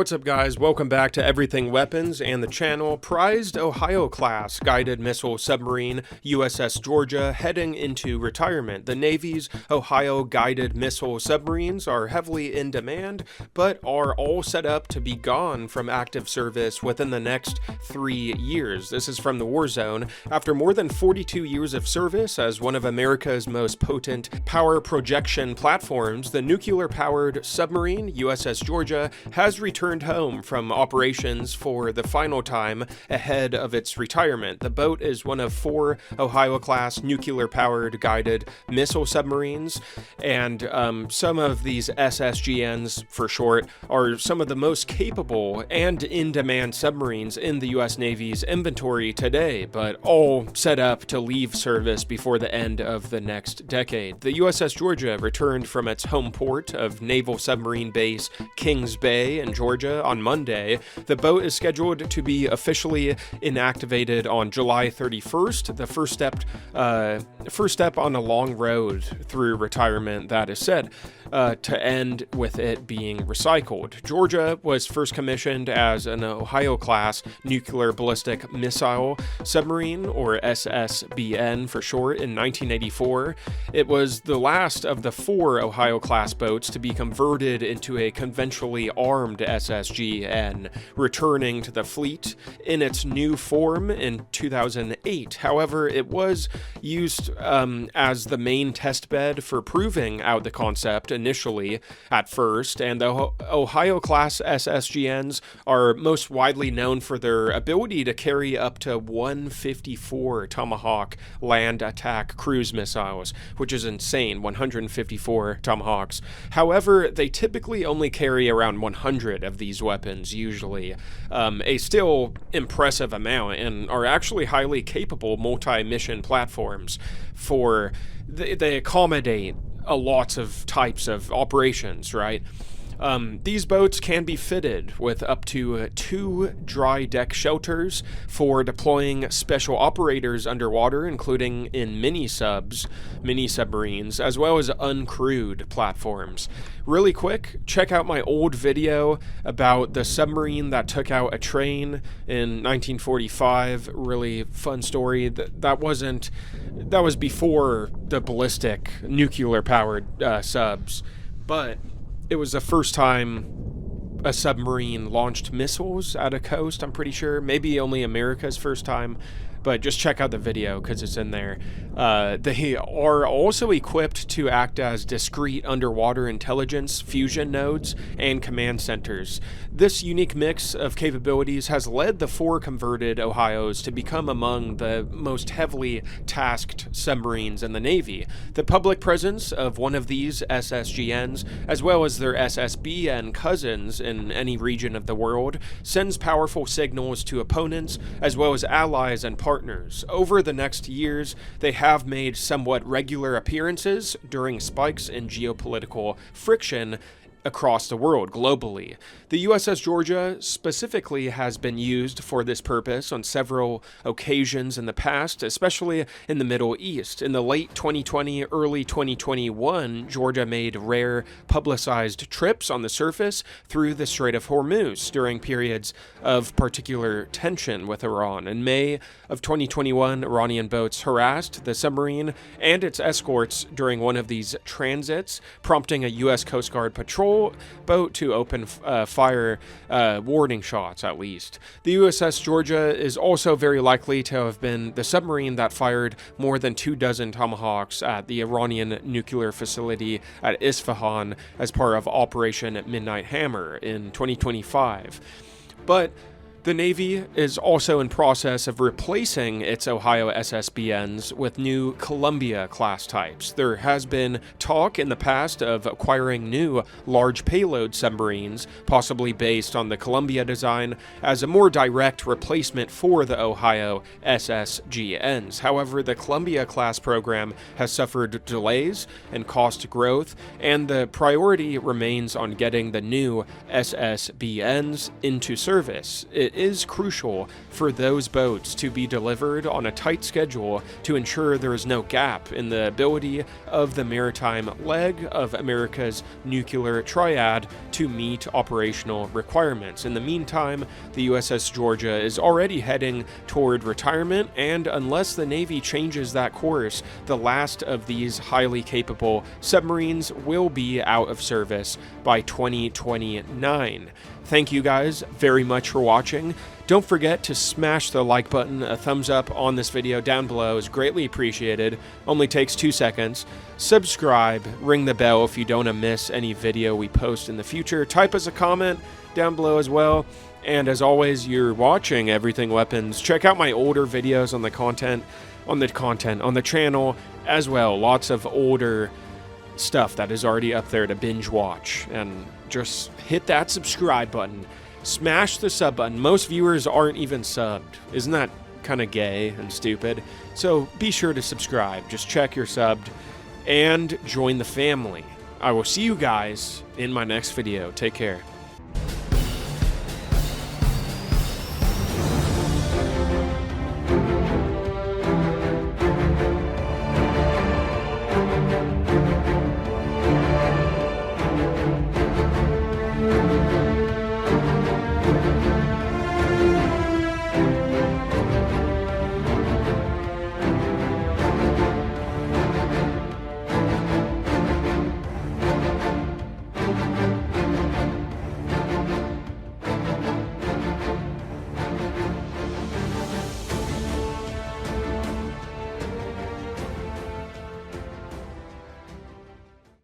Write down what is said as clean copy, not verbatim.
What's up, guys? Welcome back to Everything Weapons and the channel. Prized Ohio-class guided missile submarine USS Georgia heading into retirement. The Navy's Ohio guided missile submarines are heavily in demand, but are all set up to be gone from active service within the next 3 years. This is from the War Zone. After more than 42 years of service as one of America's most potent power projection platforms, the nuclear-powered submarine USS Georgia has returned home from operations for the final time ahead of its retirement. The boat is one of 4 Ohio-class nuclear-powered guided missile submarines, and some of these SSGNs, for short, are some of the most capable and in-demand submarines in the U.S. Navy's inventory today, but all set up to leave service before the end of the next decade. The USS Georgia returned from its home port of Naval Submarine Base Kings Bay in Georgia on Monday. The boat is scheduled to be officially inactivated on July 31st, the first step on a long road through retirement that is said to end with it being recycled. Georgia was first commissioned as an Ohio-class nuclear ballistic missile submarine, or SSBN for short, in 1984. It was the last of the 4 Ohio-class boats to be converted into a conventionally armed SSGN, returning to the fleet in its new form in 2008. However, it was used as the main test bed for proving out the concept initially at first, and the Ohio-class SSGNs are most widely known for their ability to carry up to 154 Tomahawk land attack cruise missiles, which is insane, 154 Tomahawks. However, they typically only carry around 100 of these weapons, usually, a still impressive amount, and are actually highly capable multi-mission platforms for they accommodate lots of types of operations, right? These boats can be fitted with up to 2 dry deck shelters for deploying special operators underwater, including in mini submarines, as well as uncrewed platforms. Really quick, check out my old video about the submarine that took out a train in 1945. Really fun story. That was before the ballistic nuclear-powered subs, but it was the first time a submarine launched missiles at a coast, I'm pretty sure. Maybe only America's first time, but just check out the video because it's in there. They are also equipped to act as discrete underwater intelligence fusion nodes and command centers. This unique mix of capabilities has led the 4 converted Ohios to become among the most heavily tasked submarines in the Navy. The public presence of one of these SSGNs, as well as their SSBN cousins in any region of the world, sends powerful signals to opponents as well as allies and partners. Over the next years, they have made somewhat regular appearances during spikes in geopolitical friction across the world globally. The USS Georgia specifically has been used for this purpose on several occasions in the past, especially in the Middle East. In the late 2020, early 2021, Georgia made rare publicized trips on the surface through the Strait of Hormuz during periods of particular tension with Iran. In May of 2021, Iranian boats harassed the submarine and its escorts during one of these transits, prompting a U.S. Coast Guard patrol boat to open fire warning shots, at least. The USS Georgia is also very likely to have been the submarine that fired more than 24 Tomahawks at the Iranian nuclear facility at Isfahan as part of Operation Midnight Hammer in 2025. But the Navy is also in process of replacing its Ohio SSBNs with new Columbia-class types. There has been talk in the past of acquiring new large payload submarines, possibly based on the Columbia design, as a more direct replacement for the Ohio SSGNs. However, the Columbia-class program has suffered delays and cost growth, and the priority remains on getting the new SSBNs into service. It it is crucial for those boats to be delivered on a tight schedule to ensure there is no gap in the ability of the maritime leg of America's nuclear triad to meet operational requirements. In the meantime, the USS Georgia is already heading toward retirement, and unless the Navy changes that course, the last of these highly capable submarines will be out of service by 2029. Thank you guys very much for watching. Don't forget to smash the like button. A thumbs up on this video down below is greatly appreciated. Only takes 2 seconds. Subscribe, ring the bell if you don't want to miss any video we post in the future. Type us a comment down below as well. And as always, you're watching Everything Weapons. Check out my older videos on the channel as well. Lots of older stuff that is already up there to binge watch, and just hit that subscribe button, smash the sub button. Most viewers aren't even subbed. Isn't that kind of gay and stupid? So be sure to subscribe, just check you're subbed, and join the family. I will see you guys in my next video. Take care.